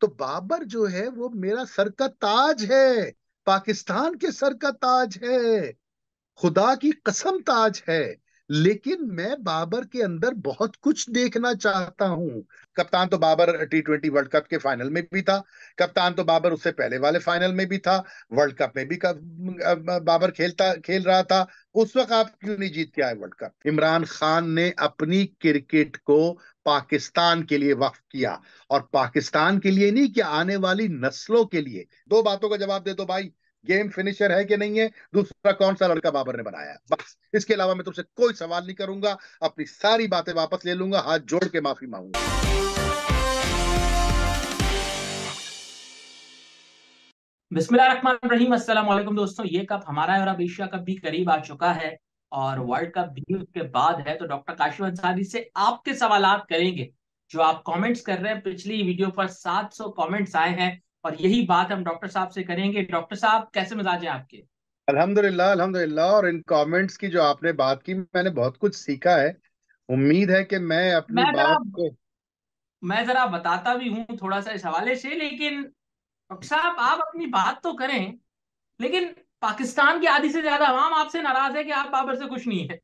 तो बाबर जो है वो मेरा सर का ताज है, पाकिस्तान के सर का ताज है, खुदा की कसम ताज है। लेकिन मैं बाबर के अंदर बहुत कुछ देखना चाहता हूं। कप्तान तो बाबर T20 वर्ल्ड कप के फाइनल में भी था, कप्तान तो बाबर उससे पहले वाले फाइनल में भी था, वर्ल्ड कप में भी बाबर खेल रहा था। उस वक्त आप क्यों नहीं जीत के आए वर्ल्ड कप? इमरान खान ने अपनी क्रिकेट को पाकिस्तान के लिए वक्फ किया, और पाकिस्तान के लिए नहीं, कि आने वाली नस्लों के लिए। दो बातों का जवाब दे दो भाई, गेम फिनिशर है कि नहीं है, दूसरा कौन सा लड़का बाबर ने बनाया है, बस। इसके अलावा मैं तुमसे कोई सवाल नहीं करूंगा, अपनी सारी बातें वापस ले लूंगा, हाथ जोड़ के माफी मांगूंगा। बिस्मिल्लाहिर्रहमानिर्रहीम, अस्सलाम वालेकुम दोस्तों। ये कप हमारा है और अब एशिया कप भी करीब आ चुका है और वर्ल्ड कप भी उसके बाद है। तो डॉक्टर काशिफ अंसारी से आपके सवालात करेंगे जो आप कमेंट्स कर रहे हैं। पिछली वीडियो पर 700 कमेंट्स आए हैं और यही बात हम डॉक्टर साहब से करेंगे। डॉक्टर साहब, कैसे मिजाज हैं आपके? अल्हम्दुलिल्लाह, अल्हम्दुलिल्लाह। और इन कमेंट्स की जो आपने बात की, मैंने बहुत कुछ सीखा है। उम्मीद है कि मैं अपनी मैं जरा बात को। मैं जरा बताता भी हूँ थोड़ा सा इस हवाले से, लेकिन डॉक्टर साहब आप अपनी बात तो करें। लेकिन पाकिस्तान की आधी से ज्यादा आवाम आपसे नाराज है कि आप बाबर से खुश नहीं है।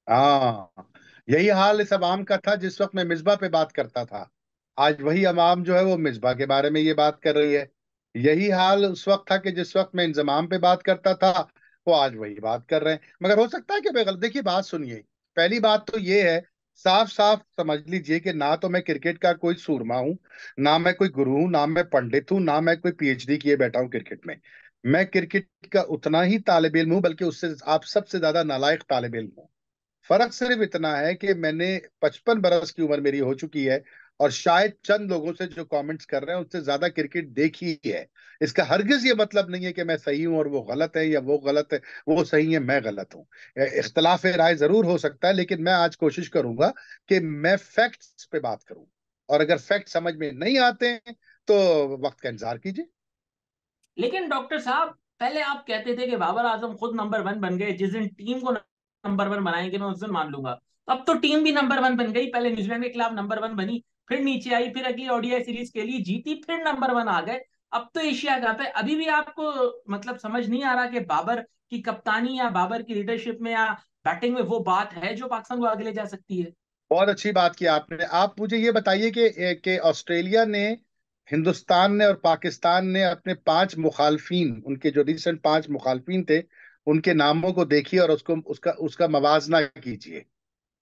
हाँ, यही हाल इस अवाम का था जिस वक्त मैं मिसबा पे बात करता था। आज वही अवाम जो है वो मिसबा के बारे में ये बात कर रही है। यही हाल उस वक्त था कि जिस वक्त मैं इंजमाम पे बात करता था, वो आज वही बात कर रहे हैं। मगर हो सकता है कि मैं गलत। देखिए, बात सुनिए। पहली बात तो ये है, साफ साफ समझ लीजिए कि ना तो मैं क्रिकेट का कोई सूरमा हूं, ना मैं कोई गुरु हूं, ना मैं पंडित हूं, ना मैं कोई PhD किए बैठा हूं क्रिकेट में। मैं क्रिकेट का उतना ही तालिब इल्म हूं, बल्कि उससे आप सबसे ज्यादा नालायक तालिब इल्म हूं। फर्क सिर्फ इतना है कि मैंने 55 बरस की उम्र मेरी हो चुकी है, और शायद चंद लोगों से जो कमेंट्स कर रहे हैं उससे ज्यादा क्रिकेट देखी है। इसका हरगिज ये मतलब नहीं है कि मैं सही हूं और वो गलत है, या वो गलत है वो सही है मैं गलत हूं। इख्तलाफ राय जरूर हो सकता है, लेकिन मैं आज कोशिश करूंगा कि मैं फैक्ट्स पे बात करूं। और अगर फैक्ट समझ में नहीं आते हैं तो वक्त का इंतजार कीजिए। लेकिन डॉक्टर साहब, पहले आप कहते थे कि बाबर आजम खुद नंबर वन बन गए, जिस दिन टीम को नंबर वन बनाएंगे मैं उस दिन मान लूंगा। तो अब तो टीम भी नंबर वन बन गई। पहले न्यूजीलैंड के खिलाफ नंबर वन बनी, फिर नीचे आई, फिर अगली ODI सीरीज के लिए जीती, फिर नंबर वन आ गए। अब तो एशिया कप है। अभी भी आपको मतलब समझ नहीं आ रहा कि बाबर की कप्तानी या बाबर की लीडरशिप में या बैटिंग में वो बात है जो पाकिस्तान को आगे ले जा सकती है? बहुत अच्छी बात की आपने। आप मुझे ये बताइए कि ऑस्ट्रेलिया ने, हिंदुस्तान ने और पाकिस्तान ने अपने 5 मुखालफीन, उनके जो रिसेंट 5 मुखालफीन थे, उनके नामों को देखिए और उसको उसका उसका मवाजना कीजिए।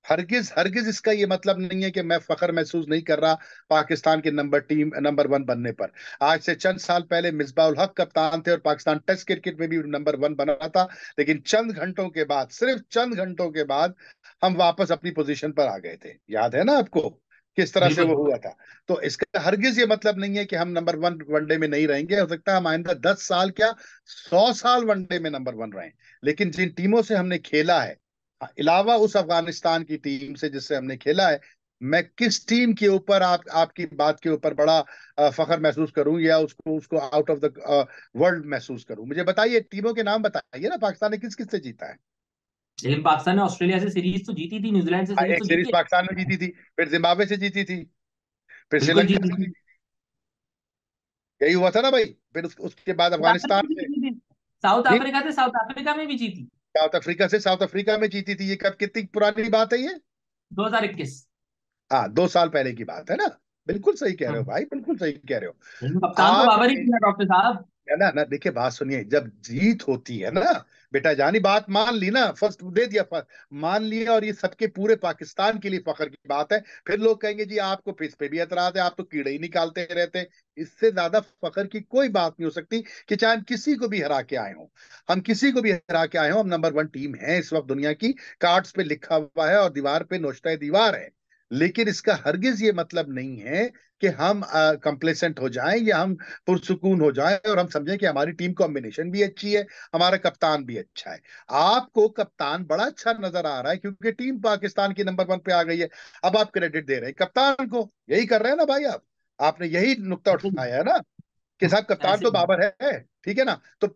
हरगिज हरगिज इसका ये मतलब नहीं है कि मैं फख्र महसूस नहीं कर रहा पाकिस्तान के नंबर वन बनने पर। आज से चंद साल पहले मिसबाह उल हक कप्तान थे और पाकिस्तान टेस्ट क्रिकेट में भी नंबर वन बना था। लेकिन चंद घंटों के बाद, सिर्फ चंद घंटों के बाद, हम वापस अपनी पोजीशन पर आ गए थे। याद है ना आपको किस तरह से बिल्कुल। वो हुआ था? तो इसका हरगिज ये मतलब नहीं है कि हम नंबर वन वनडे में नहीं रहेंगे। हो सकता है हम आइंदा 10 साल क्या, 100 साल वनडे में नंबर वन रहें। लेकिन जिन टीमों से हमने खेला है, अलावा उस अफगानिस्तान की टीम से जिससे हमने खेला है, मैं किस टीम के ऊपर, आपकी बात के ऊपर बड़ा फख्र महसूस करूं, या उसको उसको आउट ऑफ द वर्ल्ड महसूस करूं? मुझे बताइए, टीमों के नाम बताइए ना, पाकिस्तान ने किस किस से जीता है? लेकिन पाकिस्तान ने ऑस्ट्रेलिया से सीरीज तो जीती थी, न्यूजीलैंड से सीरीज एक तो सीरीज जीती है। पाकिस्तान में जीती थी, फिर जिम्बाब्वे से जीती थी, फिर बिल्कुल श्रीलंका जीती से थी। जीती। यही हुआ था ना भाई? फिर उसके बाद साउथ अफ्रीका अफगानिस्तान भी से। जीती थी। साउथ जी, अफ्रीका से साउथ अफ्रीका में भी जीती। साउथ अफ्रीका में जीती थी। ये कब, कितनी पुरानी बात है ये? 2021। हाँ, 2 साल पहले की बात है ना। बिल्कुल सही कह रहे हो भाई, बिल्कुल सही कह रहे हो। लेकिन कप्तान तो आप, बाबर ही थी ना डॉक्टर साहब। है ना ना, देखिए बात सुनिए। जब जीत होती है ना बेटा जानी, बात मान ली ना, फर्स्ट दे दिया, फर्स्ट मान लिया, और ये सबके पूरे पाकिस्तान के लिए फख्र की बात है। फिर लोग कहेंगे जी आपको इस पे भी एतराज है, आप तो कीड़े ही निकालते रहते हैं। इससे ज्यादा फख्र की कोई बात नहीं हो सकती कि चाहे हम किसी को भी हरा के आए हों। हम किसी को भी हरा के आए हों, हम नंबर वन टीम है इस वक्त दुनिया की। कार्ड्स पे लिखा हुआ है और दीवार पे नोश्ता दीवार है। लेकिन इसका हरगिज ये मतलब नहीं है कि हम कंप्लेसेंट हो जाएं, या हम पुरसुकून हो जाए और हम समझें कि हमारी टीम कॉम्बिनेशन भी अच्छी है, हमारा कप्तान भी अच्छा है। आपको कप्तान बड़ा अच्छा नजर आ रहा है क्योंकि टीम पाकिस्तान की नंबर वन पे आ गई है। अब आप क्रेडिट दे रहे हैं कप्तान को, यही कर रहे हैं ना भाई आप? आपने यही नुक्ता बिल्कुल। उठाया है ना कि साहब कप्तान ऐसे तो बाबर है, ठीक है ना? तो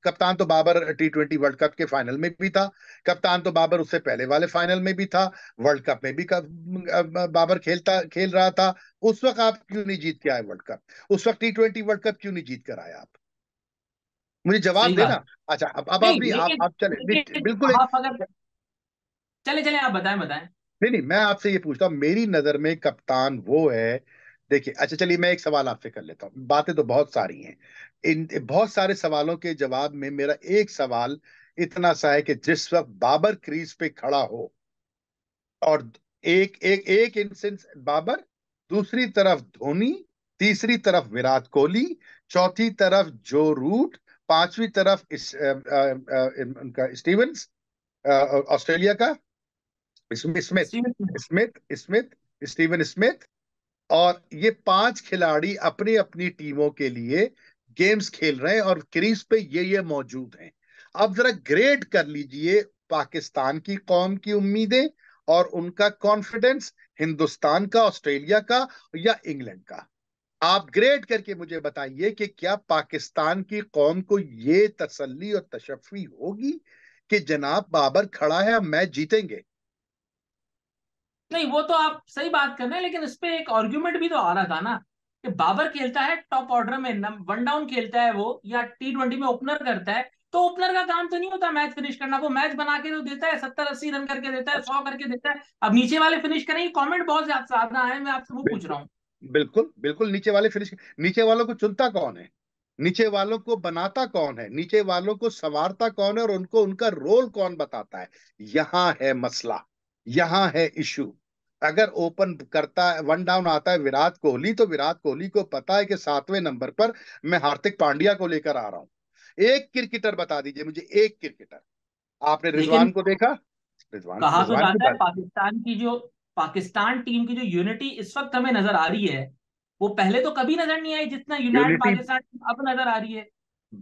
कप्तान तो बाबर T20 वर्ल्ड कप के फाइनल में भी था, कप्तान तो बाबर उससे पहले वाले फाइनल में भी था, वर्ल्ड कप में भी बाबर खेल रहा था। उस वक्त आप क्यों नहीं जीत के आए वर्ल्ड कप? उस वक्त T20 वर्ल्ड कप क्यों नहीं जीत कर आए आप? मुझे जवाब सही बात। देना। अच्छा, अब नहीं आप नहीं, लेकिन आप चले लेकिन बिल्कुल एक, आप अगर, चले चले आप बताएं बताएं। नहीं नहीं, मैं आपसे ये पूछता हूँ, मेरी नजर में कप्तान वो है। देखिए, अच्छा चलिए मैं एक सवाल आपसे कर लेता हूँ, बातें तो बहुत सारी हैं, इन बहुत सारे सवालों के जवाब में मेरा एक सवाल इतना सा है कि जिस वक्त बाबर क्रीज पे खड़ा हो और एक एक एक इंस्टेंस बाबर, दूसरी तरफ धोनी, तीसरी तरफ विराट कोहली, चौथी तरफ जो रूट, पांचवी तरफ उनका स्टीवंस, ऑस्ट्रेलिया का, Smith Steven Smith Smith Steven Smith, और ये पांच खिलाड़ी अपनी अपनी टीमों के लिए गेम्स खेल रहे हैं और क्रीज पे ये मौजूद हैं। अब जरा ग्रेड कर लीजिए पाकिस्तान की कौम की उम्मीदें और उनका कॉन्फिडेंस, हिंदुस्तान का, ऑस्ट्रेलिया का या इंग्लैंड का। आप ग्रेड करके मुझे बताइए कि क्या पाकिस्तान की कौम को ये तसल्ली और तशफ़ी होगी कि जनाब बाबर खड़ा है, हम मैच जीतेंगे? नहीं, वो तो आप सही बात कर रहे हैं, लेकिन इस पे एक आर्ग्यूमेंट भी तो आ रहा था ना कि बाबर खेलता है टॉप ऑर्डर में, वन डाउन खेलता है वो, या T20 में ओपनर करता है, तो ओपनर का काम तो नहीं होता मैच फिनिश करना, वो मैच बना के तो देता है, 70-80 रन करके देता है, 100 करके देता है। अब नीचे वाले फिनिश करेंगे, कमेंट बहुत ज्यादा आए, मैं आपसे वो पूछ बिल्कुल रहा हूँ। बिल्कुल बिल्कुल, नीचे वाले फिनिश, नीचे वालों को चुनता कौन है? नीचे वालों को बनाता कौन है? नीचे वालों को संवारता कौन है और उनको उनका रोल कौन बताता है? यहां है मसला, यहां है इशू। अगर ओपन करता है, वन डाउन आता है विराट कोहली, तो विराट कोहली को पता है कि 7वें नंबर पर मैं हार्दिक पांड्या को लेकर आ रहा हूं। एक क्रिकेटर बता दीजिए मुझे, एक क्रिकेटर। आपने लेकिन रिजवान को देखा? रिजवान कहा तो रिजवान की जाता है बात, पाकिस्तान टीम की जो यूनिटी इस वक्त हमें नजर आ रही है, वो पहले तो कभी नजर नहीं आई जितना यूनाइटेड यूनिटी, पाकिस्तान टीम अब नजर आ रही है।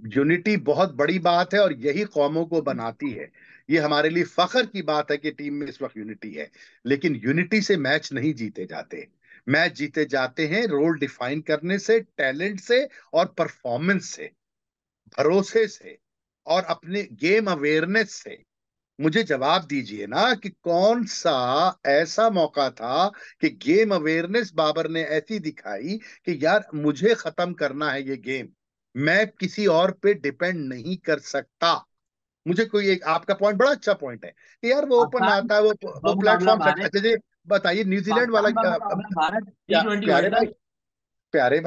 यूनिटी बहुत बड़ी बात है और यही कौमों को बनाती है। ये हमारे लिए फख्र की बात है कि टीम में इस वक्त यूनिटी है। लेकिन यूनिटी से मैच नहीं जीते जाते। मैच जीते जाते हैं रोल डिफाइन करने से, टैलेंट से और परफॉर्मेंस से, भरोसे से और अपने गेम अवेयरनेस से। मुझे जवाब दीजिए ना कि कौन सा ऐसा मौका था कि गेम अवेयरनेस बाबर ने ऐसी दिखाई कि यार मुझे खत्म करना है ये गेम, मैं किसी और पे डिपेंड नहीं कर सकता। मुझे कोई एक, आपका पॉइंट बड़ा अच्छा पॉइंट है कि यार वो ओपन पाकिस्तान आता है, वो मुकाबला प्लेटफॉर्म सच। भारत, अच्छा जी, बताइए न्यूजीलैंड वाला पाकिस्तान का मुकाबला भारत T20 प्यारे वर्ल्ड भाई, कप। प्यारे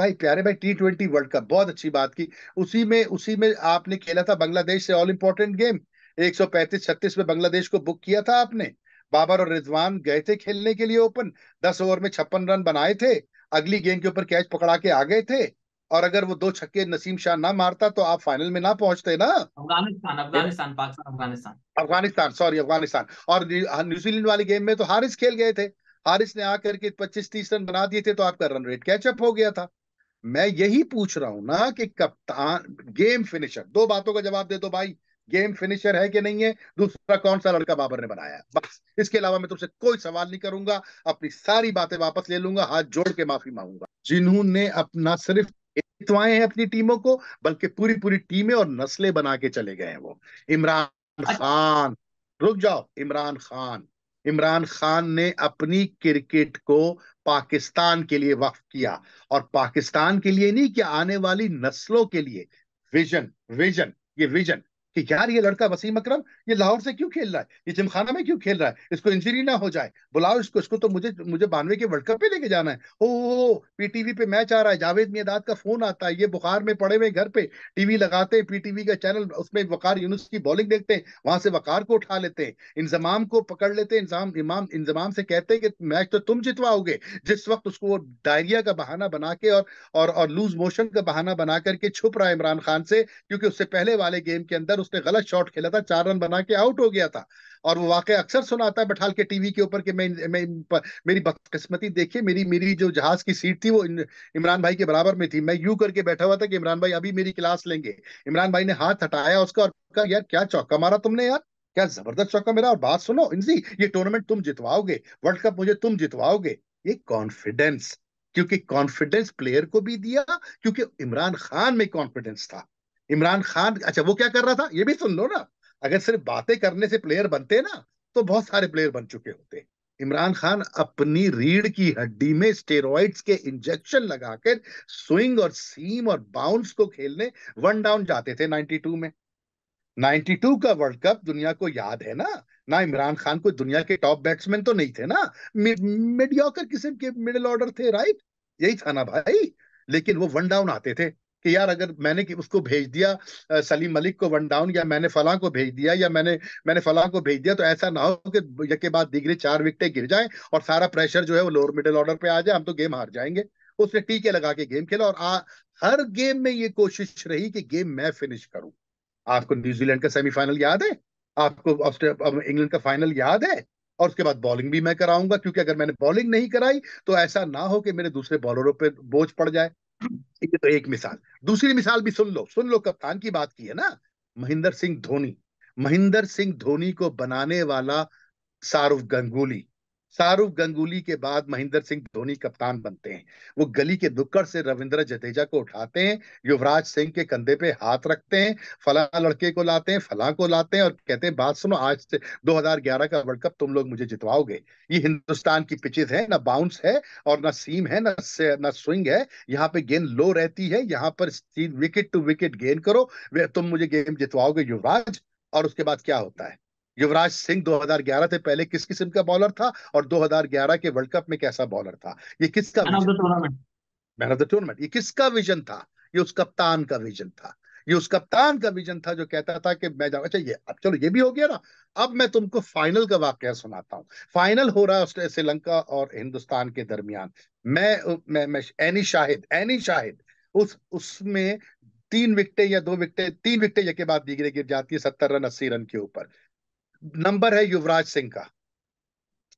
भाई T20 वर्ल्ड कप बहुत अच्छी बात की। उसी में आपने खेला था बांग्लादेश से ऑल इंपॉर्टेंट गेम, 135-36 में बांग्लादेश को बुक किया था आपने। बाबर और रिजवान गए थे खेलने के लिए ओपन, 10 ओवर में 56 रन बनाए थे, अगली गेंद के ऊपर कैच पकड़ा के आ गए थे। और अगर वो दो छक्के नसीम शाह ना मारता तो आप फाइनल में ना पहुंचते ना। अफगानिस्तान अफगानिस्तान पाकिस्तान अफगानिस्तान। अफगानिस्तान, सॉरी अफगानिस्तान। और न्यूजीलैंड वाली गेम में तो हारिस खेल गए थे, हारिस ने आकर के 25-30 रन बना दिए थे, तो आपका रन रेट कैचअप हो गया था। मैं यही पूछ रहा हूं ना कि कप्तान, गेम फिनिशर, दो बातों का जवाब दे दो भाई, गेम फिनिशर है कि नहीं है? दूसरा, कौन सा लड़का बाबर ने बनाया है? बस इसके अलावा मैं तुमसे कोई सवाल नहीं करूंगा, अपनी सारी बातें वापस ले लूंगा, हाथ जोड़ के माफी मांगूंगा। जिन्होंने अपना सिर्फ जितवाए हैं अपनी टीमों को, बल्कि पूरी पूरी टीमें और नस्लें बना के चले गए हैं वो। इमरान अच्छा, खान, रुक जाओ, इमरान खान ने अपनी क्रिकेट को पाकिस्तान के लिए वक्फ किया, और पाकिस्तान के लिए नहीं, कि आने वाली नस्लों के लिए। विजन, विजन, ये विजन कि यार ये लड़का वसीम अकरम, ये लाहौर से क्यों खेल रहा है, ये जिमखाना में क्यों खेल रहा है, इसको इंजरी ना हो जाए, बुलाओ इसको, इसको तो मुझे मुझे 92 के वर्ल्ड कप पे लेके जाना है। ओ पीटीवी पे मैच आ रहा है, जावेद मियादाद का फोन आता है, ये बुखार में पड़े हुए घर पे टीवी लगाते हैं, पीटीवी का चैनल, उसमें वकार यूनुस की बॉलिंग देखते हैं, वहां से वकार को उठा लेते हैं, इंजमाम को पकड़ लेते हैं, इंजमाम से कहते हैं कि मैच तो तुम जितवाओगे। जिस वक्त उसको वो डायरिया का बहाना बना के और लूज मोशन का बहाना बना करके छुप रहा है इमरान खान से, क्योंकि उससे पहले वाले गेम के अंदर उसने गलत शॉट खेला था, 4 रन बना के आउट हो गया था। और वो वाकई अक्सर सुनाता है बैठाल के टीवी के ऊपर कि मेरी बदकिस्मती देखिए, मेरी मेरी जो जहाज की सीट थी वो इमरान भाई के बराबर में थी, मैं यूं करके बैठा हुआ था कि इमरान भाई अभी मेरी क्लास लेंगे। इमरान भाई ने हाथ हटाया उसका और कहा यार क्या चौका मारा तुमने यार, क्या जबरदस्त चौका मेरा, और बात सुनो इनसी, ये टूर्नामेंट तुम जितवाओगे, वर्ल्ड कप मुझे तुम जितवाओगे। ये कॉन्फिडेंस, क्योंकि कॉन्फिडेंस प्लेयर को भी दिया, क्योंकि इमरान खान में कॉन्फिडेंस था। इमरान खान, अच्छा वो क्या कर रहा था ये भी सुन लो ना। अगर सिर्फ बातें करने से प्लेयर बनते ना, तो बहुत सारे प्लेयर बन चुके होते। इमरान खान अपनी रीढ़ की हड्डी में स्टेरॉइड्स के इंजेक्शन लगाकर स्विंग और सीम और बाउंस को खेलने वन डाउन जाते थे 92 में। 92 का वर्ल्ड कप दुनिया को याद है ना। ना इमरान खान कोई दुनिया के टॉप बैट्समैन तो नहीं थे ना, मीडियोकर किस्म के मिडिल ऑर्डर थे, राइट? यही था ना भाई। लेकिन वो वन डाउन आते थे कि यार अगर मैंने उसको भेज दिया, सलीम मलिक को वन डाउन, या मैंने फलां को भेज दिया, या मैंने फलां को भेज दिया, तो ऐसा ना हो कि यके बाद दिगरे 4 विकेटें गिर जाएं और सारा प्रेशर जो है वो लोअर मिडिल ऑर्डर पे आ जाए, हम तो गेम हार जाएंगे। उसने टीके लगा के गेम खेला, और हर गेम में ये कोशिश रही कि गेम मैं फिनिश करूं। आपको न्यूजीलैंड का सेमीफाइनल याद है? आपको इंग्लैंड का फाइनल याद है? और उसके बाद बॉलिंग भी मैं कराऊंगा, क्योंकि अगर मैंने बॉलिंग नहीं कराई तो ऐसा ना हो कि मेरे दूसरे बॉलरों पे बोझ पड़ जाए। ये तो एक मिसाल। दूसरी मिसाल भी सुन लो, सुन लो, कप्तान की बात की है ना। महेंद्र सिंह धोनी। महेंद्र सिंह धोनी को बनाने वाला शाहरुख गंगुली। शाहरुख गंगुली के बाद महेंद्र सिंह धोनी कप्तान बनते हैं। वो गली के नुक्कड़ से रविंद्र जडेजा को उठाते हैं, युवराज सिंह के कंधे पे हाथ रखते हैं, फला लड़के को लाते हैं, फला को लाते हैं, और कहते हैं बात सुनो, आज से 2011 का वर्ल्ड कप तुम लोग मुझे जितवाओगे। ये हिंदुस्तान की पिचेस है ना, बाउंस है और ना सीम है, ना स्विंग है। यहाँ पे गेंद लो रहती है, यहाँ पर विकेट टू विकेट गेंद करो, तुम मुझे गेम जितवाओगे युवराज। और उसके बाद क्या होता है? युवराज सिंह 2011 से पहले किस किस्म का बॉलर था, और 2011 के वर्ल्ड कप में कैसा बॉलर था? ये किसका मैन ऑफ विजन द था? Tournament. Man of the tournament. ये किसका विजन था? ये उस कप्तान का विजन था। ये उस कप्तान का विजन था जो कहता था कि मैं जाऊंगा। अच्छा, ये अब चलो ये भी हो गया ना। अब मैं तुमको फाइनल का वाकया सुनाता हूँ। फाइनल हो रहा है श्रीलंका और हिंदुस्तान के दरमियान। मैं एनी शाहिद उसमें 3 विकेटें या 2 विकेटें, 3 विकेटें के बाद दीगरे गिर जाती है 70 रन 80 रन के ऊपर। नंबर है युवराज सिंह का।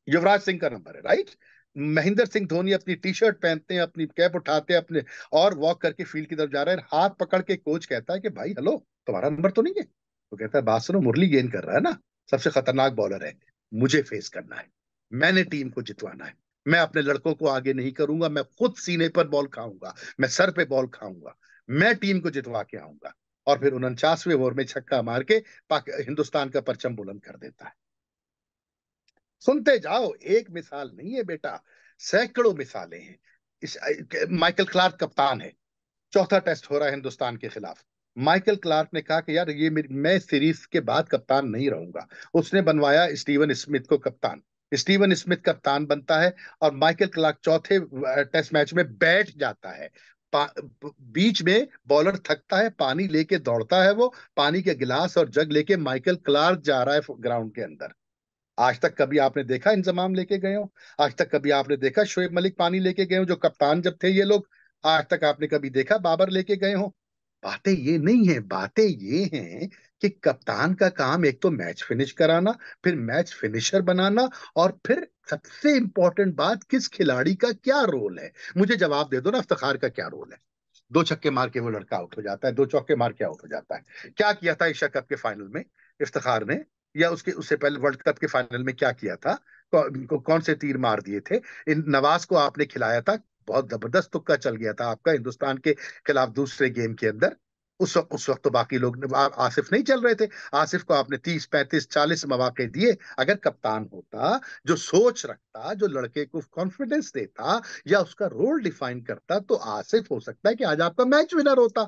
युवराज सिंह का नंबर है, राइट? महेंद्र सिंह धोनी अपनी टी शर्ट पहनते हैं, अपनी कैप उठाते हैं अपने, और वॉक करके फील्ड की तरफ जा रहे हैं। हाथ पकड़ के कोच कहता है कि भाई हेलो, तुम्हारा नंबर तो नहीं है? तो कहता है बात सुनो, मुरली गेंद कर रहा है ना, सबसे खतरनाक बॉलर है, मुझे फेस करना है, मैंने टीम को जितवाना है। मैं अपने लड़कों को आगे नहीं करूंगा, मैं खुद सीने पर बॉल खाऊंगा, मैं सर पे बॉल खाऊंगा, मैं टीम को जितवा के आऊंगा। और फिर 49वें ओवर में छक्का मार के हिंदुस्तान का परचम बुलंद कर देता है। सुनते जाओ, एक मिसाल नहीं है बेटा, सैकड़ों मिसालें हैं। इस माइकल क्लार्क कप्तान है, चौथा टेस्ट हो रहा है हिंदुस्तान के खिलाफ। माइकल क्लार्क ने कहा कि यार मैं सीरीज के बाद कप्तान नहीं रहूंगा। उसने बनवाया स्टीवन स्मिथ को कप्तान। स्टीवन स्मिथ कप्तान बनता है, और माइकल क्लार्क चौथे टेस्ट मैच में बैठ जाता है। बीच में बॉलर थकता है, पानी लेके दौड़ता है, वो पानी के गिलास और जग लेके माइकल क्लार्क जा रहा है ग्राउंड के अंदर। आज तक कभी आपने देखा इंतजाम लेके गए हो? आज तक कभी आपने देखा शोएब मलिक पानी लेके गए हो, जो कप्तान जब थे ये लोग? आज तक आपने कभी देखा बाबर लेके गए हो? बातें ये नहीं है, बातें ये हैं कि कप्तान का काम एक तो मैच फिनिश कराना, फिर मैच फिनिशर बनाना, और फिर सबसे इंपॉर्टेंट बात, किस खिलाड़ी का क्या रोल है। मुझे जवाब दे दो ना, इफ्तिखार का क्या रोल है? 2 छक्के मार के वो लड़का आउट हो जाता है, 2 चौके मार के आउट हो जाता है। क्या किया था एशिया कप के फाइनल में इफ्तिखार ने? या उससे पहले वर्ल्ड कप के फाइनल में क्या किया था? कौन से तीर मार दिए थे? इन नवाज को आपने खिलाया था, बहुत जबरदस्त तुक्का चल गया था आपका हिंदुस्तान के खिलाफ दूसरे गेम के अंदर। उस वक्त तो बाकी लोग आसिफ नहीं चल रहे थे। आसिफ को आपने 30 35 40 मौके दिए। अगर कप्तान होता जो सोच रखता, जो लड़के को कॉन्फिडेंस देता, या उसका रोल डिफाइन करता, तो आसिफ हो सकता है कि आज आपका मैच विनर होता।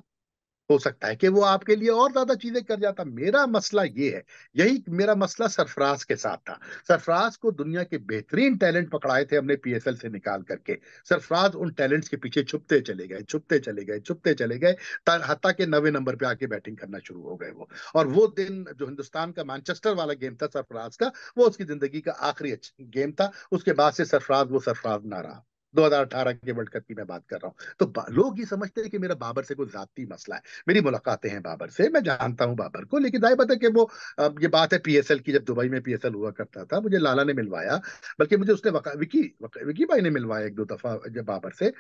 हो सकता है कि वो आपके लिए और ज्यादा चीजें कर जाता। मेरा मसला ये है, यही मेरा मसला सरफराज के साथ था। सरफराज को दुनिया के बेहतरीन टैलेंट पकड़ाए थे हमने पीएसएल से निकाल करके। सरफराज उन टैलेंट्स के पीछे छुपते चले गए, छुपते चले गए, छुपते चले गए, हत्ता के 90 नंबर पे आके बैटिंग करना शुरू हो गए वो। और वो दिन जो हिंदुस्तान का मैनचेस्टर वाला गेम था सरफराज का, वो उसकी जिंदगी का आखिरी गेम था। उसके बाद से सरफराज वो सरफराज ना रहा। 2018 के वर्ल्ड कप की मैं बात कर रहा हूँ। तो लोग ये समझते हैं कि मेरा बाबर से कोई जाती मसला है। मेरी मुलाकातें हैं बाबर से, मैं जानता हूं बाबर को, लेकिन जाहिर बात है कि वो, ये बात है पीएसएल की, जब दुबई में पीएसएल हुआ करता था, मुझे लाला ने मिलवाया। बल्कि मुझे उसने विकी भाई ने मिलवाया 1 2 दफा जब बाबर से।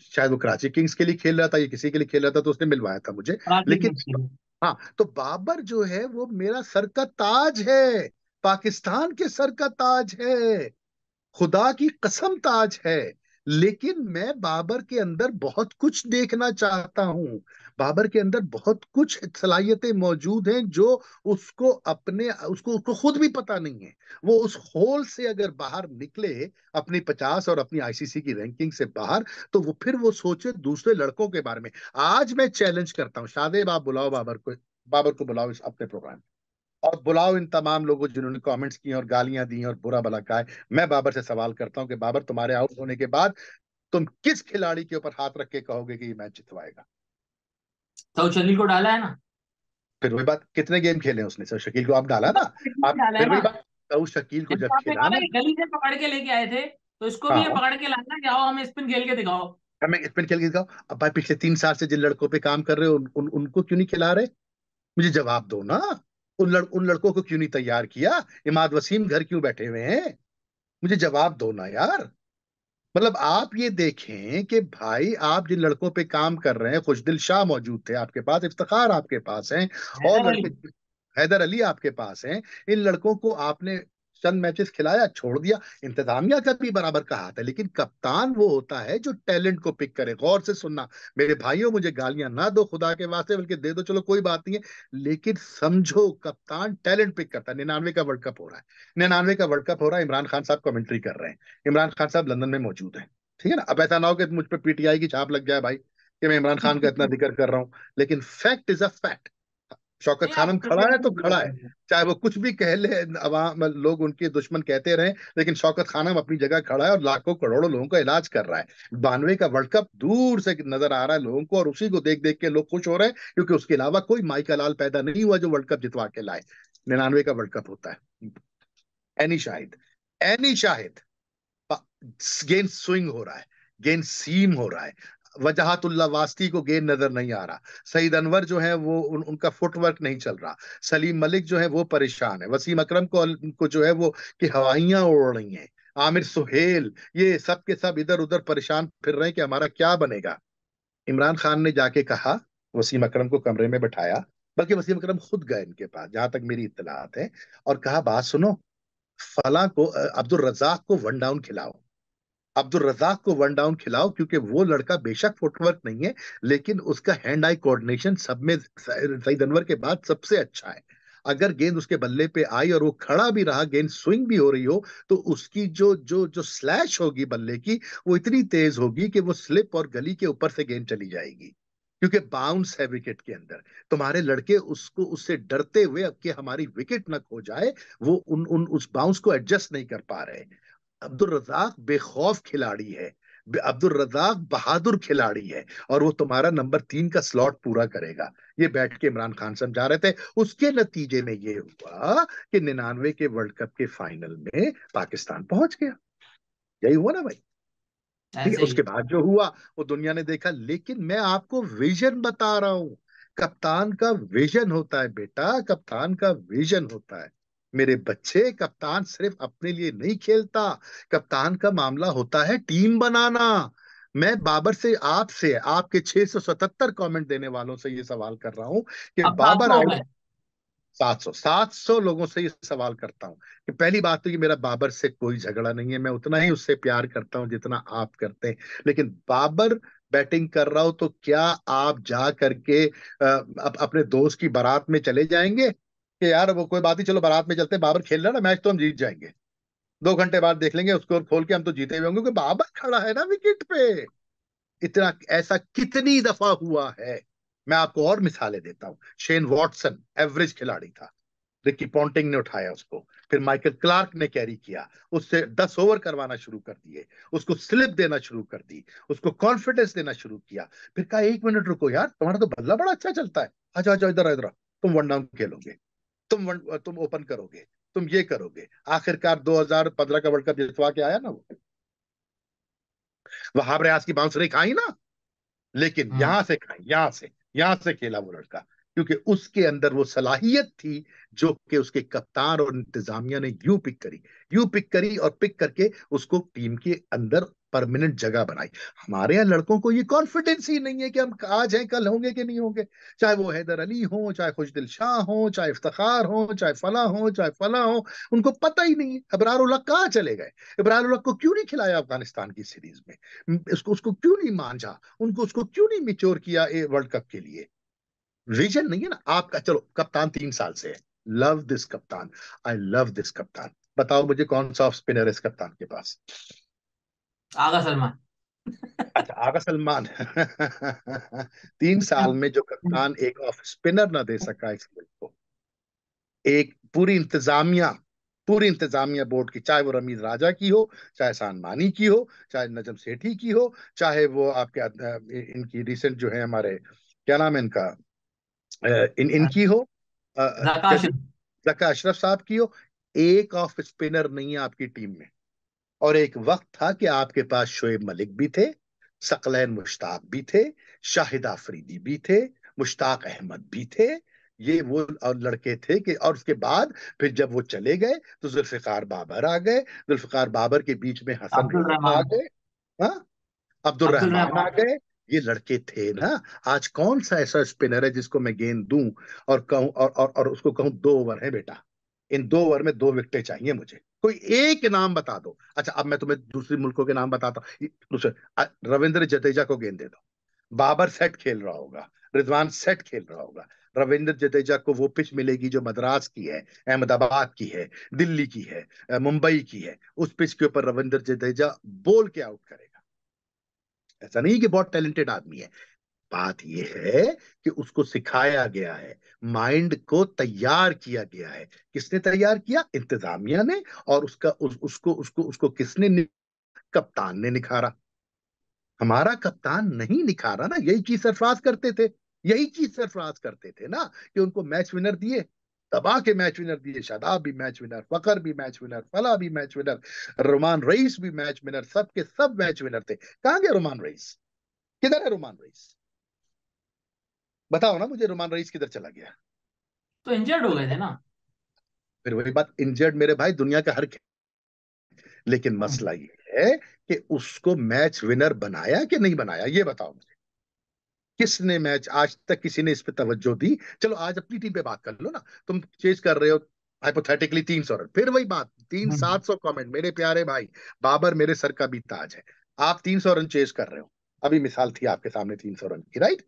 शायद वो कराची किंग्स के लिए खेल रहा था या किसी के लिए खेल रहा था, तो उसने मिलवाया था मुझे। कराची लेकिन किंग्स के लिए। हाँ, तो बाबर जो है वो मेरा सर का ताज है, पाकिस्तान के सर का ताज है, खुदा की कसम ताज है। लेकिन मैं बाबर के अंदर बहुत कुछ देखना चाहता हूं। बाबर के अंदर बहुत कुछ सलाहियतें मौजूद हैं जो उसको खुद भी पता नहीं है। वो उस होल से अगर बाहर निकले, अपनी 50 और अपनी आईसीसी की रैंकिंग से बाहर, तो फिर वो सोचे दूसरे लड़कों के बारे में। आज मैं चैलेंज करता हूं, शादेब आप बुलाओ बाबर को बुलाओ इस अपने प्रोग्राम, और बुलाओ इन तमाम लोगों जिन्होंने कमेंट्स किए और गालियां दी और बुरा भला कहा है। मैं बाबर से सवाल करता हूं कि बाबर, तुम्हारे आउट होने के बाद तुम किस खिलाड़ी के ऊपर हाथ रख के कहोगे कि ये मैच जितवाएगा? तो शकील को डाला है ना। फिर वही बात, कितने गेम खेले उसने? सर शकील को आप डाला ना। आप डाला है फिर ना। वही बात, तो शकील को जब जैसे आपने कहा ना खिलाना। कि गली से पकड़ के लेके आए थे, तो इसको भी ये हाँ, पकड़ के लाना कि आओ हमें स्पिन खेल के दिखाओ। हमें स्पिन खेल के दिखाओ। अब भाई पिछले 3 साल से जिन लड़कों पे काम कर रहे हो उनको क्यों नहीं खिला रहे? मुझे जवाब दो ना। उन लड़कों को क्यों नहीं तैयार किया? इमाद वसीम घर क्यों बैठे हुए हैं? मुझे जवाब दो ना यार। मतलब आप ये देखें कि भाई, आप जिन लड़कों पे काम कर रहे हैं, खुशदिल शाह मौजूद थे आपके पास, इफ्तिखार आपके पास हैं, और हैदर अली। लड़के, हैदर अली आपके पास हैं। इन लड़कों को आपने चंद मैचेस खिलाया, छोड़ दिया। इंतजामिया का भी बराबर का हाथ है, लेकिन कप्तान वो होता है जो टैलेंट को पिक करे। गौर से सुनना मेरे भाइयों, मुझे गालियां ना दो खुदा के वास्ते, बल्कि दे दो, चलो कोई बात नहीं है, लेकिन समझो कप्तान टैलेंट पिक करता है। 99 का वर्ल्ड कप हो रहा है, 99 का वर्ल्ड कप हो रहा है, इमरान खान साहब कमेंट्री कर रहे हैं, इमरान खान साहब लंदन में मौजूद है। ठीक है ना? अब ऐसा ना हो कि मुझ पर पीटीआई की छाप लग जाए भाई, कि मैं इमरान खान का इतना जिक्र कर रहा हूं। लेकिन fact is a fact. Shaukat नहीं, खानम आप खड़ा है तो क्रिकेट खड़ा है, चाहे वो कुछ भी कह ले, अवाम लोग उनके दुश्मन कहते रहे, लेकिन शौकत खानम अपनी जगह खड़ा है और लाखों करोड़ों लोगों का इलाज कर रहा है। 92 का वर्ल्ड कप दूर से नजर आ रहा है लोगों को, और उसी को देख देख के लोग खुश हो रहे हैं, क्योंकि उसके अलावा कोई माई का लाल पैदा नहीं हुआ जो वर्ल्ड कप जितवा के लाए। 99 का वर्ल्ड कप होता है। एनी शाहिद, एनी शाहिद, गेंद स्विंग हो रहा है, गेंद सीम हो रहा है, वजहतुल्ला वास्ती को गेंद नजर नहीं आ रहा, सईद अनवर जो है वो उनका फुटवर्क नहीं चल रहा, सलीम मलिक जो है वो परेशान है, वसीम अकरम को जो है वो कि हवाइयां उड़ रही हैं, आमिर सुहेल, ये सब के सब इधर उधर परेशान फिर रहे हैं कि हमारा क्या बनेगा। इमरान खान ने जाके कहा, वसीम अकरम को कमरे में बैठाया, बल्कि वसीम अकरम खुद गए इनके पास जहां तक मेरी इत्तलात है, और कहा बात सुनो, फला को अब्दुल रजाक को वन डाउन खिलाओ, अब्दुल रजाक को वन डाउन खिलाओ, क्योंकि वो लड़का बेशक फुटवर्क नहीं है, लेकिन उसका हैंड आई कोऑर्डिनेशन सब में सईद अनवर के बाद सबसे अच्छा है। अगर गेंद उसके बल्ले पे आई और वो खड़ा भी रहा, गेंद स्विंग भी हो रही हो, तो उसकी जो जो जो स्लैश होगी बल्ले की, वो इतनी तेज होगी कि वो स्लिप और गली के ऊपर से गेंद चली जाएगी, क्योंकि बाउंस है विकेट के अंदर। तुम्हारे लड़के उसको उससे डरते हुए, अब कि हमारी विकेट न खो जाए, वो उन उन उस बाउंस को एडजस्ट नहीं कर पा रहे। अब्दुल रजाक बेखौफ खिलाड़ी है, अब्दुल रजाक बहादुर खिलाड़ी है, और वो तुम्हारा नंबर 3 का स्लॉट पूरा करेगा। ये बैठ के इमरान खान समझा रहे थे। उसके नतीजे में ये हुआ कि 99 के वर्ल्ड कप के फाइनल में पाकिस्तान पहुंच गया। यही हुआ ना भाई। ठीक है, ऐसे ही। उसके बाद जो हुआ वो दुनिया ने देखा, लेकिन मैं आपको विजन बता रहा हूं। कप्तान का विजन होता है बेटा, कप्तान का विजन होता है। मेरे बच्चे, कप्तान सिर्फ अपने लिए नहीं खेलता, कप्तान का मामला होता है टीम बनाना। मैं बाबर से, आपसे, आपके 677 कमेंट देने वालों से ये सवाल कर रहा हूं कि अब बाबर 700 हो आउट। गए। 700 लोगों से ये सवाल करता हूं कि पहली बात तो, कि मेरा बाबर से कोई झगड़ा नहीं है, मैं उतना ही उससे प्यार करता हूं जितना आप करते हैं, लेकिन बाबर बैटिंग कर रहा हो तो क्या आप जा करके अपने दोस्त की बारात में चले जाएंगे कि यार वो कोई बात नहीं, चलो बारात में चलते हैं, बाबर खेल रहा है ना मैच तो हम जीत जाएंगे, 2 घंटे बाद देख लेंगे उसको खोल के, हम तो जीते हुए होंगे क्योंकि बाबर खड़ा है ना विकेट पे। इतना ऐसा कितनी दफा हुआ है। मैं आपको और मिसालें देता हूं। शेन वॉटसन एवरेज खिलाड़ी था, रिकी पॉन्टिंग ने उठाया उसको, फिर माइकल क्लार्क ने कैरी किया, उससे 10 ओवर करवाना शुरू कर दिए, उसको स्लिप देना शुरू कर दी, उसको कॉन्फिडेंस देना शुरू किया। फिर कहा 1 मिनट रुको यार, तुम्हारा तो बल्ला बड़ा अच्छा चलता है, आ जाओ जाओ इधर इधर, तुम वन डाउन खेलोगे, तुम ओपन करोगे, तुम ये करोगे। आखिरकार 2015 का वर्ल्ड कप जितवा के आया ना वो, वहाब रियाज की बाउंसरी खाई ना, लेकिन हम्म। यहां से खाई, यहां से खेला वो लड़का। क्योंकि उसके अंदर वो सलाहियत थी जो कि उसके कप्तान और इंतजामिया ने यूं पिक करी और पिक करके उसको टीम के अंदर परमानेंट जगह बनाई। हमारे यहाँ लड़कों को ये कॉन्फिडेंस ही नहीं है कि हम आज हैं कल होंगे कि नहीं होंगे। चाहे वो हैदर अली हो, चाहे खुशदिल शाह हो, चाहे इफ्तिखार हो, चाहे फला हो, चाहे फला हो, उनको पता ही नहीं है। इब्रार उल हक कहाँ चले गए? इब्रार उल हक को क्यों नहीं खिलाया अफगानिस्तान की सीरीज में? उसको उसको क्यों नहीं मांझा? उनको उसको क्यों नहीं मिच्योर किया वर्ल्ड कप के लिए? विजन नहीं है ना आपका। चलो कप्तान 3 साल से है, लव दिस कप्तान, आई लव दिस कप्तान। बताओ मुझे कौन सा ऑफ स्पिनर है इस कप्तान के पास? आगा सलमान। अच्छा, आगा सलमान। 3 साल में जो कप्तान एक ऑफ स्पिनर ना दे सका इस मुल्क को, एक पूरी इंतजामिया बोर्ड की, चाहे वो रमीज राजा की हो, चाहे एहसान मानी की हो, चाहे नजम सेठी की हो, चाहे वो आपके इनकी रिसेंट जो है हमारे, क्या नाम है इनका, इनकी हो, क्या, जकाशि। जका अशरफ साहब की हो। एक ऑफ स्पिनर नहीं है आपकी टीम में। और एक वक्त था कि आपके पास शोएब मलिक भी थे, सकलैन मुश्ताक भी थे, शाहिद आफरीदी भी थे, मुश्ताक अहमद भी थे। ये वो और लड़के थे कि, और उसके बाद फिर जब वो चले गए तो जुल्फिकार बाबर आ गए। जुल्फिकार बाबर के बीच में हसन अब्दुल रऊफ आ रहमान। गए। हाँ, अब्दुल अब्दुल रहमान आ रहमान। गए। ये लड़के थे ना। आज कौन सा ऐसा स्पिनर है जिसको मैं गेंद दूं और कहूं और उसको कहूं 2 ओवर है बेटा, इन 2 ओवर में 2 विकेटें चाहिए मुझे, कोई एक नाम बता दो। अच्छा, अब मैं तुम्हें दूसरी मुल्कों के नाम बताता हूँ। दूसरे, रविंद्र जडेजा को गेंद दे दो, बाबर सेट खेल रहा होगा, रिजवान सेट खेल रहा होगा। रविंद्र जडेजा को वो पिच मिलेगी जो मद्रास की है, अहमदाबाद की है, दिल्ली की है, मुंबई की है। उस पिच के ऊपर रविंद्र जडेजा बोल के आउट करेगा। ऐसा नहीं कि बहुत टैलेंटेड आदमी है। बात यह है कि उसको सिखाया गया है, माइंड को तैयार किया गया है। किसने तैयार किया? इंतजामिया ने। और उसको किसने कप्तान ने निखारा। हमारा कप्तान नहीं निखारा ना, यही चीज सरफराज करते थे। यही चीज सरफराज करते थे ना कि उनको मैच विनर दिए, दबा के मैच विनर दिए। शादाब भी मैच विनर, फकर भी मैच विनर, फला भी मैच विनर, रोमान रईस भी मैच विनर, सब के सब मैच विनर थे। कहां गया रोमान रईस? किधर है रोमान रईस? बताओ ना मुझे, रोमान रईस किधर चला गया? तो इंजर्ड हो गए थे ना। फिर वही बात, इंजर्ड मेरे भाई दुनिया का हर, लेकिन हम्म। मसला ये है कि उसको मैच विनर बनाया कि नहीं बनाया, ये बताओ मुझे। किसने मैच आज तक किसी ने इस पे तवज्जो दी? चलो आज अपनी टीम पे बात कर लो ना। तुम चेज कर रहे हो हाइपोथेटिकली 300 रन, फिर वही बात, तीन हम्म। 700 कमेंट, मेरे प्यारे भाई। बाबर मेरे सर का भी ताज है। आप 300 रन चेज कर रहे हो, अभी मिसाल थी आपके सामने 300 रन की, राइट?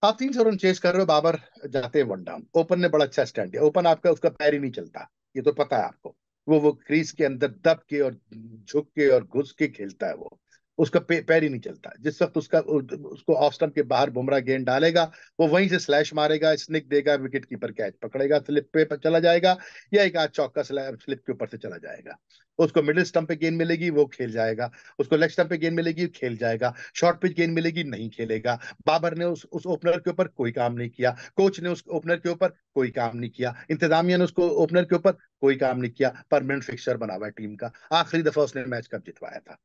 आप 300 रन चेज कर रहे हो, बाबर जाते हैं 1 डाउन, ओपन ने बड़ा अच्छा स्टैंड दिया, ओपन आपका उसका पैर ही नहीं चलता, ये तो पता है आपको। वो क्रीज के अंदर दब के और झुक के और घुस के खेलता है वो, उसका पैर ही नहीं चलता। जिस वक्त उसको ऑफ स्टंप के बाहर बुमराह गेंद डालेगा, वो वहीं से स्लैश मारेगा, स्निक देगा, विकेट कीपर कैच पकड़ेगा, स्लिप पे चला जाएगा, या एक आध चौका स्लिप के ऊपर से चला जाएगा। उसको मिडिल स्टंप पे गेंद मिलेगी, वो खेल जाएगा। उसको लेग स्टंप पे गेंद मिलेगी, खेल जाएगा। शॉर्ट पिच गेंद मिलेगी, नहीं खेलेगा। बाबर ने उस ओपनर के ऊपर कोई काम नहीं किया, कोच ने उस ओपनर के ऊपर कोई काम नहीं किया, इंतजामिया ने उसको ओपनर के ऊपर कोई काम नहीं किया। परमानेंट फिक्सर बना हुआ है टीम का। आखिरी दफा उसने मैच कब जितवाया था?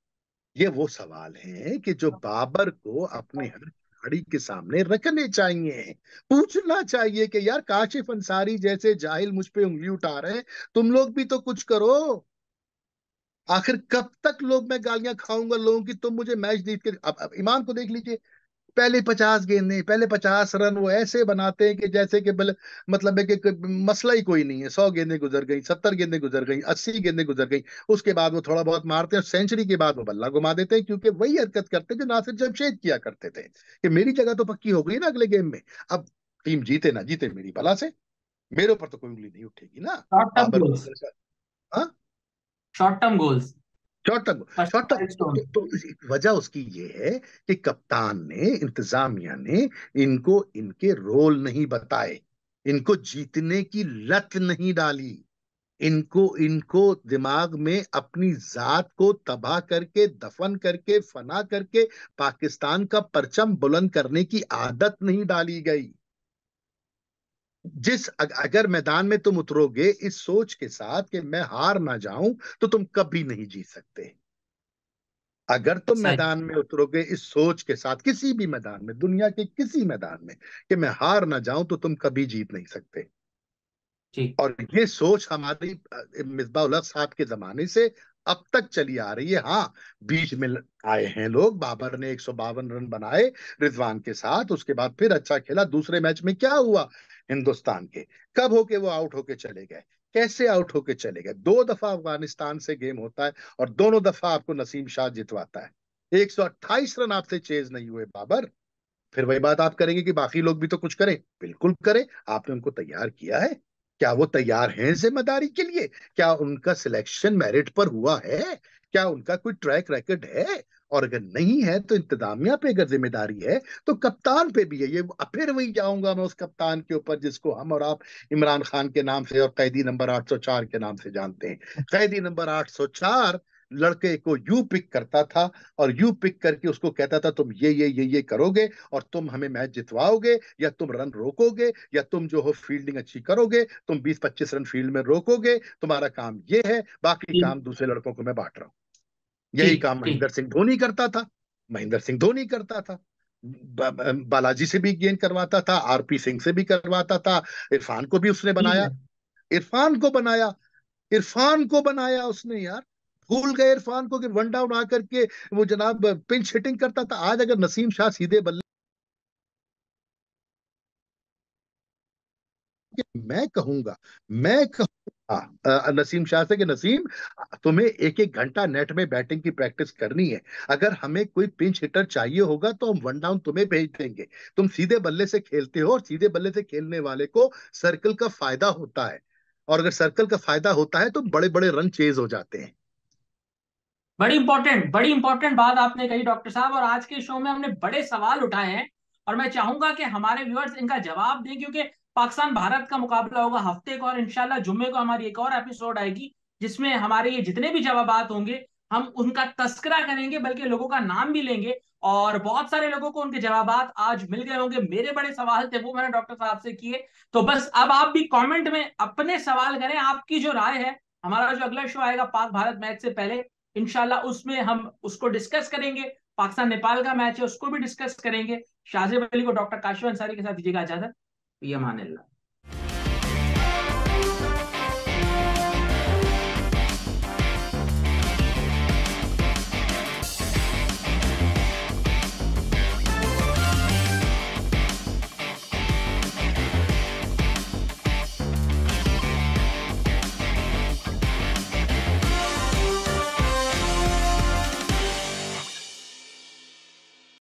ये वो सवाल है कि जो बाबर को अपने हर खिलाड़ी के सामने रखने चाहिए। पूछना चाहिए कि यार, काशिफ अंसारी जैसे जाहिल मुझ पे उंगली उठा रहे हैं, तुम लोग भी तो कुछ करो। आखिर कब तक लोग, मैं गालियां खाऊंगा लोगों की, तुम मुझे मैच जीत के। अब ईमान को देख लीजिए, पहले 50 गेंदें, पहले 50 रन वो ऐसे बनाते हैं कि जैसे कि मतलब है कि मसला ही कोई नहीं है। 100 गेंदें गुजर गई, 70 गेंदें गुजर गई, 80 गेंदें गुजर गई, उसके बाद वो थोड़ा बहुत मारते हैं, सेंचुरी के बाद वो बल्ला घुमा देते हैं, क्योंकि वही हरकत करते हैं जो नासिर जमशेद किया करते थे कि मेरी जगह तो पक्की हो गई ना अगले गेम में। अब टीम जीते ना जीते मेरी भला से, मेरे ऊपर तो कोई उंगली नहीं उठेगी ना। शॉर्ट टर्म बाबर को गोल्स। अगर, हाँ, short term goals. Short term, first short term. Milestone. वजह उसकी ये है कि कप्तान ने, इंतजामिया ने इनको इनके रोल नहीं बताए, इनको जीतने की लत नहीं डाली, इनको इनको दिमाग में अपनी जात को तबाह करके, दफन करके, फना करके पाकिस्तान का परचम बुलंद करने की आदत नहीं डाली गई। अगर मैदान में तुम उतरोगे इस सोच के साथ कि मैं हार ना जाऊं, तो तुम कभी नहीं जीत सकते। अगर तुम सही। मैदान में उतरोगे इस सोच के साथ, किसी भी मैदान में, दुनिया के किसी मैदान में, कि मैं हार ना जाऊं, तो तुम कभी जीत नहीं सकते। ठीक। और ये सोच हमारी मिसबाह उल हक साहब के जमाने से अब तक चली आ रही है। हाँ, बीच में आए हैं लोग, बाबर ने 152 रन बनाए रिजवान के साथ, उसके बाद फिर अच्छा खेला। दूसरे मैच में क्या हुआ हिंदुस्तान के, कब होके वो आउट होके चले गए, कैसे आउट होके चले गए? 2 दफा अफगानिस्तान से गेम होता है और दोनों दफा आपको नसीम शाह जितवाता है। 128 रन आपसे चेज नहीं हुए बाबर। फिर वही बात आप करेंगे कि बाकी लोग भी तो कुछ करें। बिल्कुल करें, आपने उनको तैयार किया है। क्या वो तैयार हैं जिम्मेदारी के लिए? क्या उनका सिलेक्शन मेरिट पर हुआ है? क्या उनका कोई ट्रैक रिकॉर्ड है? और अगर नहीं है तो इंतजामिया पे अगर जिम्मेदारी है तो कप्तान पे भी है। ये फिर वही जाऊंगा मैं उस कप्तान के ऊपर जिसको हम और आप इमरान खान के नाम से और कैदी नंबर 804 के नाम से जानते हैं। कैदी नंबर 804 लड़के को यू पिक करता था और यू पिक करके उसको कहता था तुम ये करोगे और तुम हमें मैच जितवाओगे, या तुम रन रोकोगे, या तुम जो हो फील्डिंग अच्छी करोगे, तुम 20-25 रन फील्ड में रोकोगे, तुम्हारा काम ये है, बाकी ठीक। काम दूसरे लड़कों को मैं बांट रहा हूं। यही ठीक। काम ठीक। महेंद्र सिंह धोनी करता था। महेंद्र सिंह धोनी करता था, बालाजी से भी गेंद करवाता था, आरपी सिंह से भी करवाता था। इरफान को भी उसने ठीक बनाया। है। इरफान को बनाया। इरफान को बनाया उसने यार। भूल गए इरफान को कि वन डाउन आकर के वो जनाब पिंच हिटिंग करता था। आज अगर नसीम शाह सीधे बल्ले, मैं कहूंगा, मैं कहूंगा नसीम शाह से कि नसीम, तुम्हें एक एक घंटा नेट में बैटिंग की प्रैक्टिस करनी है। अगर हमें कोई पिंच हिटर चाहिए होगा तो हम वन डाउन तुम्हें भेज देंगे। तुम सीधे बल्ले से खेलते हो और सीधे बल्ले से खेलने वाले को सर्कल का फायदा होता है। और अगर सर्कल का फायदा होता है तो बड़े बड़े रन चेज हो जाते हैं। बड़ी इंपॉर्टेंट बात आपने कही डॉक्टर साहब, और आज के शो में हमने बड़े सवाल उठाए हैं, और मैं चाहूंगा कि हमारे व्यूअर्स इनका जवाब दें, क्योंकि पाकिस्तान भारत का मुकाबला होगा हफ्ते को, और इंशाल्लाह जुम्मे को हमारी एक और एपिसोड आएगी जिसमें हमारे ये जितने भी जवाबात होंगे हम उनका तस्करा करेंगे, बल्कि लोगों का नाम भी लेंगे। और बहुत सारे लोगों को उनके जवाबात आज मिल गए होंगे। मेरे बड़े सवाल थे वो मैंने डॉक्टर साहब से किए। तो बस अब आप भी कमेंट में अपने सवाल करें, आपकी जो राय है। हमारा जो अगला शो आएगा पाक भारत मैच से पहले, इंशाल्लाह उसमें हम उसको डिस्कस करेंगे। पाकिस्तान नेपाल का मैच है उसको भी डिस्कस करेंगे। शाहजेब अली को डॉक्टर काशिफ अंसारी के साथ दीजिएगा इजाजत। ये मान अल्लाह।